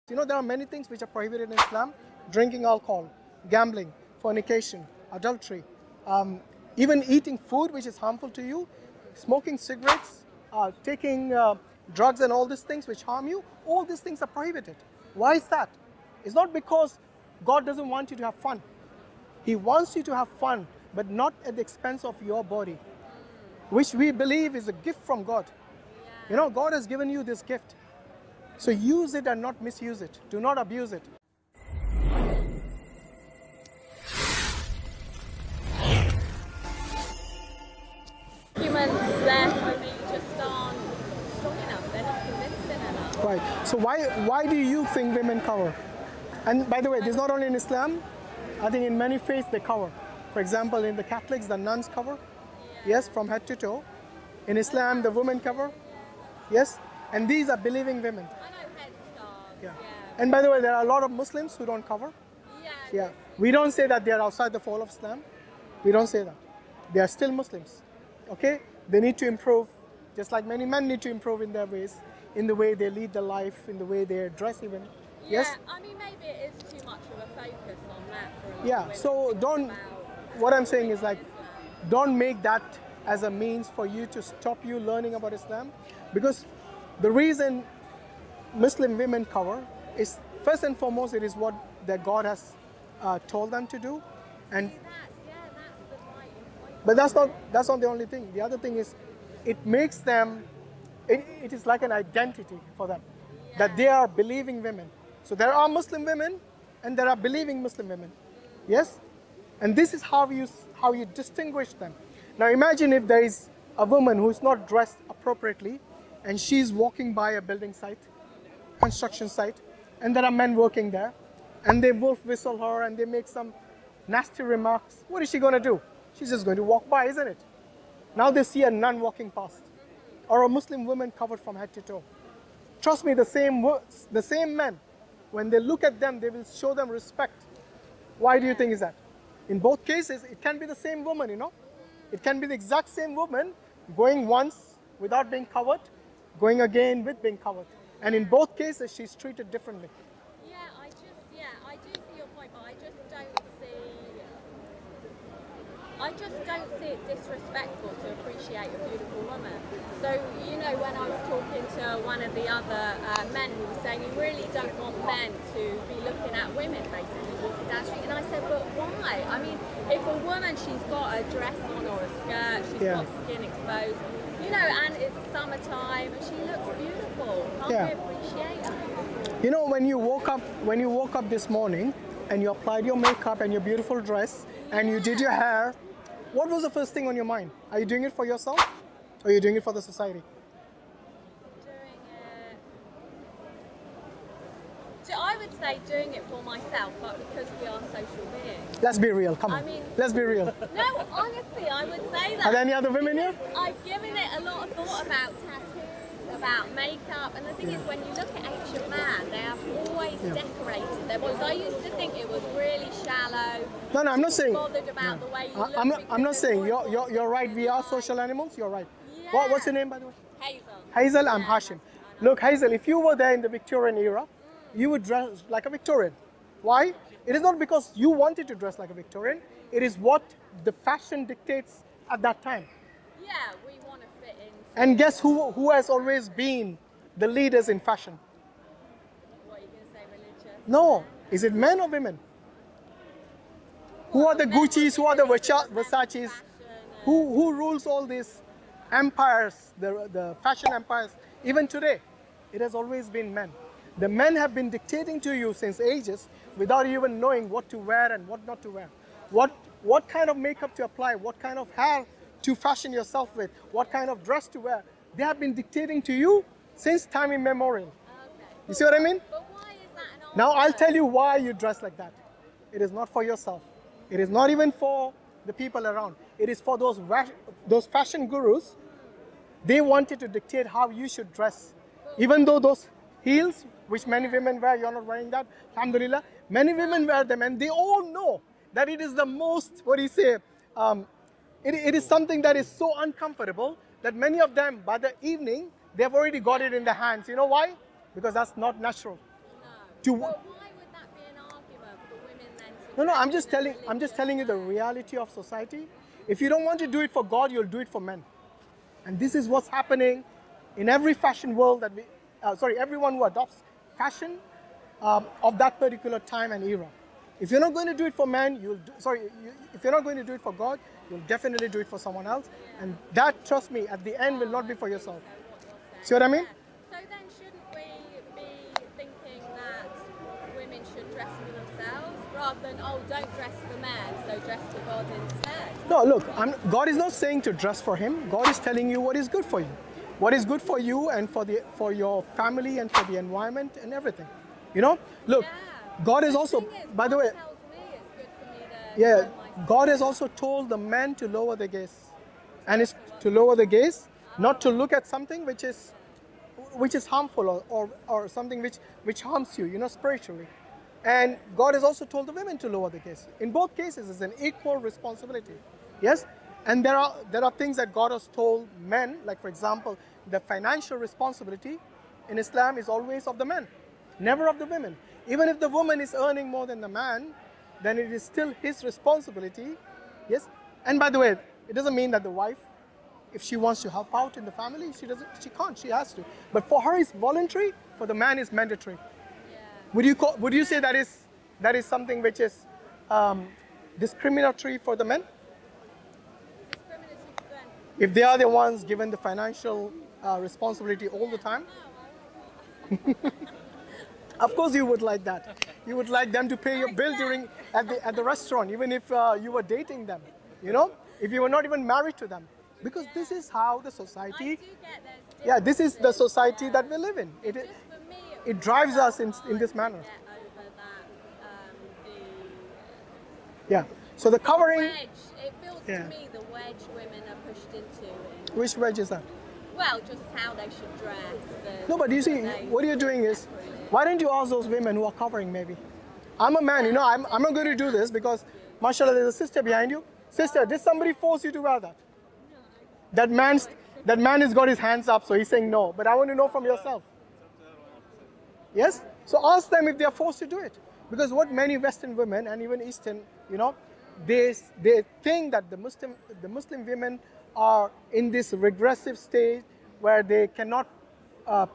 You know, there are many things which are prohibited in Islam. Drinking alcohol, gambling, fornication, adultery, even eating food which is harmful to you, smoking cigarettes, taking drugs and all these things which harm you, all these things are prohibited. Why is that? It's not because God doesn't want you to have fun. He wants you to have fun, but not at the expense of your body, which we believe is a gift from God. You know, God has given you this gift. So use it and not misuse it. Do not abuse it. Humans therefore just aren't strong enough. They're not convincing enough. Right. So why do you think women cover? And by the way, this is not only in Islam. I think in many faiths they cover. For example, in the Catholics, the nuns cover. Yes, from head to toe. In Islam, the women cover. Yes. And these are believing women. I know headscarves. Yeah. And by the way, there are a lot of Muslims who don't cover. Yeah. We don't say that they are outside the fold of Islam. We don't say that. They are still Muslims. Okay? They need to improve, just like many men need to improve in their ways, in the way they lead their life, in the way they dress even. Yeah, Yes? I mean, maybe it is too much of a focus on that for a lot of Yeah, women so to think don't, about what I'm saying is like, Islam. don't make that as a means for you to stop you learning about Islam. Because the reason Muslim women cover is, first and foremost, it is what their God has told them to do. And That's the right point. but that's not the only thing. The other thing is, it makes them, it is like an identity for them, that they are believing women. So there are Muslim women and there are believing Muslim women. Yes? And this is how you distinguish them. Now imagine if there is a woman who is not dressed appropriately and she's walking by a building site, construction site, and there are men working there, and they wolf whistle her and they make some nasty remarks. What is she going to do? She's just going to walk by, isn't it? Now they see a nun walking past, or a Muslim woman covered from head to toe. Trust me, the same men, when they look at them, they will show them respect. Why do you think is that? In both cases, it can be the same woman, you know. It can be the exact same woman going once without being covered, going again with being covered. And in both cases, she's treated differently. I do see your point, but I just don't see it disrespectful to appreciate a beautiful woman. So, you know, when I was talking to one of the other men, he was saying he really don't want men to be looking at women basically walking down the street. And I said, but why? I mean, if a woman, she's got a dress on or a skirt, she's got skin exposed, you know, and it's summertime and she looks beautiful. Can't we appreciate her? You know, when you woke up this morning and you applied your makeup and your beautiful dress and you did your hair, what was the first thing on your mind? Are you doing it for yourself or are you doing it for the society? I would say doing it for myself, but because we are social beings. Let's be real, come on. I mean, let's be real. No, honestly, I would say that. Are there any other women here? I've given it a lot of thought about tattoos, about makeup, and the thing is, when you look at ancient man, they have always decorated their bodies. I used to think it was really shallow. No, I'm not saying. Bothered about the way you look. I'm not saying. You're right. We are social animals. You're right. Yeah. What's your name, by the way? Hazel. Hazel. I'm Hashim. Look, Hazel, if you were there in the Victorian era, you would dress like a Victorian. Why? It is not because you wanted to dress like a Victorian. It is what the fashion dictates at that time. Yeah, we want to fit in. And guess who has always been the leaders in fashion? What are you going to say, religious? No. Is it men or women? Who are the Gucci's? Who are the Versace's? Who rules all these empires, the fashion empires? Even today, it has always been men. The men have been dictating to you since ages without even knowing what to wear and what not to wear. What kind of makeup to apply, what kind of hair to fashion yourself with, what kind of dress to wear. They have been dictating to you since time immemorial. Okay. You see what I mean? But why is that an old Now I'll tell you why you dress like that. It is not for yourself. It is not even for the people around. It is for those fashion gurus. They wanted to dictate how you should dress. Even though those heels, which many women wear, you're not wearing that, alhamdulillah, many women wear them and they all know that it is the most, what do you say, it is something that is so uncomfortable that many of them, by the evening, they've already got it in their hands. You know why? Because that's not natural. No. To Well, why would that be an argument for women then to no, dress I'm in just a telling you the religious reality of society. If you don't want to do it for God, you'll do it for men. And this is what's happening in every fashion world that everyone who adopts fashion of that particular time and era. If you're not going to do it for men, if you're not going to do it for God, you'll definitely do it for someone else. And that, trust me, at the end will not be for yourself. See what I mean? So then shouldn't we be thinking that women should dress for themselves rather than, oh, don't dress for men, so dress for God instead? No, look, God is not saying to dress for him. God is telling you what is good for you. What is good for you and for your family and for the environment and everything. You know? Look, Yeah. God is The also, thing is, by the God way, tells me it's good for me to yeah, know myself. God has also told the men to lower the gaze. And it's to lower the gaze, not to look at something which is harmful or something which harms you, spiritually. And God has also told the women to lower the gaze. In both cases, it's an equal responsibility. Yes? And there are things that God has told men, like for example, the financial responsibility in Islam is always of the men, never of the women. Even if the woman is earning more than the man, then it is still his responsibility. Yes? And by the way, it doesn't mean that the wife, if she wants to help out in the family, she can't, she has to. But for her it's voluntary, for the man it's mandatory. Yeah. Would you say that is something which is discriminatory for the men? Discriminatory for them. If they are the ones given the financial responsibility all the time? Of course you would like that. You would like them to pay your bill at the restaurant, even if you were dating them, if you were not even married to them. Because this is how the I society, do get there's yeah, this is the differences, society yeah. that we live in. Just for me, It drives us in hard this to manner. get over that, Yeah. So the covering, wedge. It feels Yeah. to me the wedge women are pushed into it. which wedge is that? Well, just how they should dress. No, but you see, they what you're doing is, separately. why don't you ask those women who are covering maybe? I'm a man, I'm not going to do this because, mashallah, there's a sister behind you. Sister, did somebody force you to wear that? That man has got his hands up, so he's saying no. But I want to know from yourself. Yes? So ask them if they are forced to do it. Because what many Western women and even Eastern, they think that the Muslim women are in this regressive stage where they cannot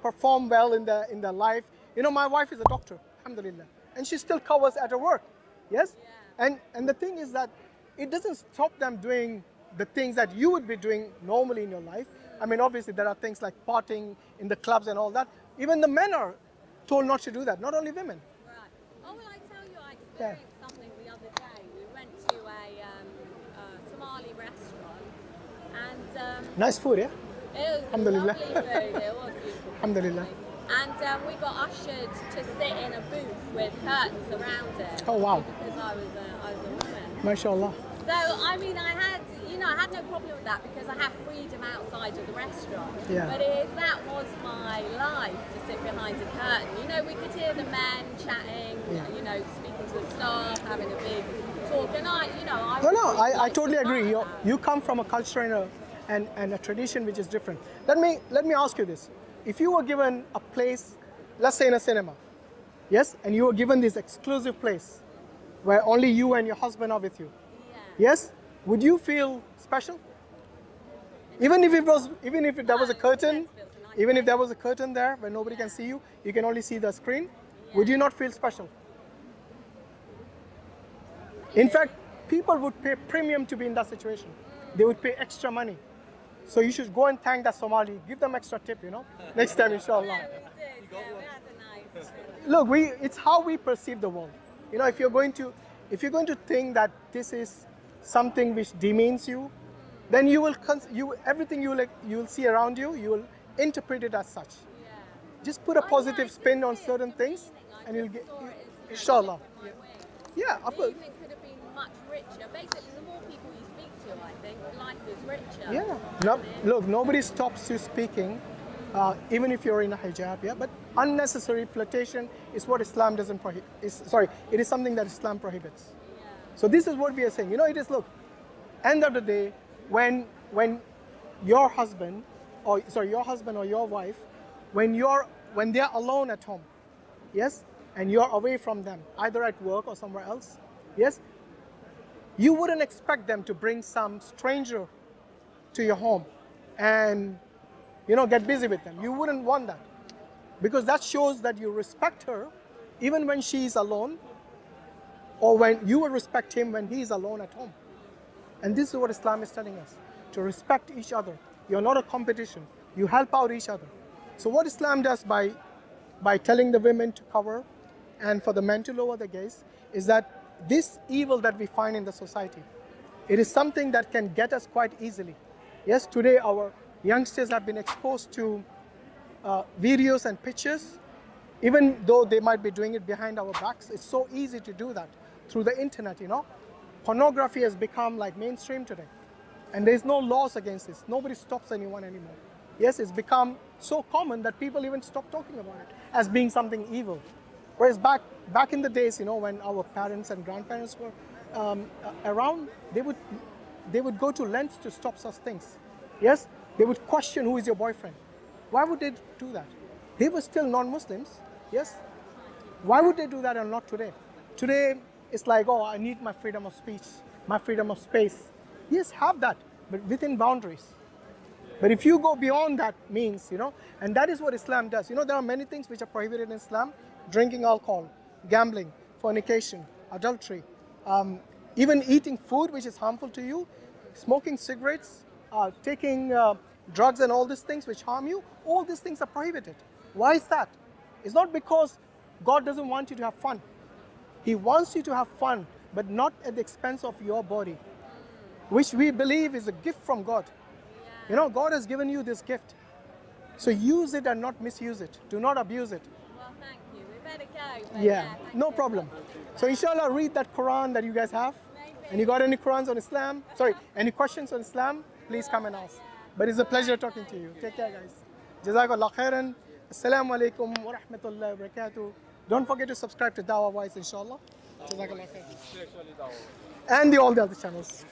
perform well in their life. My wife is a doctor, alhamdulillah, and she still covers at her work. Yes? Yeah. And the thing is that it doesn't stop them doing the things that you would be doing normally in your life. I mean, obviously there are things like partying in the clubs and all that. Even the men are told not to do that, not only women. Right. Oh, well, I tell you, I experienced something the other day. We went to a Somali restaurant, and Nice food, yeah? it was Alhamdulillah. lovely food. It was beautiful. Alhamdulillah. And we got ushered to sit in a booth with curtains around it. Oh, wow. Because I was a woman. MashaAllah. So, I mean, I had no problem with that because I have freedom outside of the restaurant. Yeah. But if that was my life to sit behind a curtain, we could hear the men chatting, Yeah. speaking to the staff, having a big talk, and I No, I like totally to agree. part You come from a culture and a tradition which is different. Let me ask you this. If you were given a place, let's say in a cinema, yes, and you were given this exclusive place where only you and your husband are with you, Yeah. yes, would you feel special? Even if there was a curtain, even if there was a curtain there where nobody can see you, you can only see the screen, would you not feel special? In fact, people would pay premium to be in that situation. They would pay extra money. So you should go and thank that Somali. Give them extra tip, next time, inshallah. Yeah, we did. Yeah, we had a nice. Look, it's how we perceive the world. If you're going to think that this is something which demeans you, then everything you'll see around you, you will interpret it as such. Yeah. Just put a positive spin on certain things, and you'll get, inshallah. Yeah, of course. The evening could have been much richer. Basically, the more people you speak to, I think, life is richer. Yeah. No, look, nobody stops you speaking, even if you're in a hijab. Yeah. But unnecessary flirtation is what Islam doesn't prohibit. It is something that Islam prohibits. Yeah. So this is what we are saying. It is, look, end of the day, when your husband or your wife, when they're alone at home, yes, and you're away from them, either at work or somewhere else, yes, you wouldn't expect them to bring some stranger to your home and, you know, get busy with them. You wouldn't want that, because that shows that you respect her even when she's alone, or when you will respect him when he's alone at home. And this is what Islam is telling us, to respect each other. You're not a competition. You help out each other. So what Islam does by telling the women to cover and for the men to lower their gaze is that this evil that we find in the society, it is something that can get us quite easily. Yes, today our youngsters have been exposed to videos and pictures, even though they might be doing it behind our backs. It's so easy to do that through the internet, you know. Pornography has become like mainstream today, and there's no laws against this. Nobody stops anyone anymore. Yes, it's become so common that people even stop talking about it as being something evil. Whereas back in the days, you know, when our parents and grandparents were around, they would go to lengths to stop such things. Yes, they would question, who is your boyfriend? Why would they do that? They were still non-Muslims. Yes, why would they do that and not today? Today it's like, oh, I need my freedom of speech, my freedom of space. Yes, have that, but within boundaries. But if you go beyond that means, you know, and that is what Islam does. You know, there are many things which are prohibited in Islam: drinking alcohol, gambling, fornication, adultery, even eating food which is harmful to you, smoking cigarettes, taking drugs and all these things which harm you. All these things are prohibited. Why is that? It's not because God doesn't want you to have fun. He wants you to have fun, but not at the expense of your body, which we believe is a gift from God. You know, God has given you this gift. So use it and not misuse it. Do not abuse it. Well, thank you. We better go. But Yeah, thank no you. problem. So inshallah, read that Quran that you guys have. Maybe. And you got any Qurans on Islam? Sorry, any questions on Islam? Please come and ask. But it's a pleasure talking to you. Take care, guys. Jazakallah khairan. Assalamu alaikum wa rahmatullahi wa barakatuh. Don't forget to subscribe to DawahWise, inshallah. Jazakallah khairan. And all the other channels.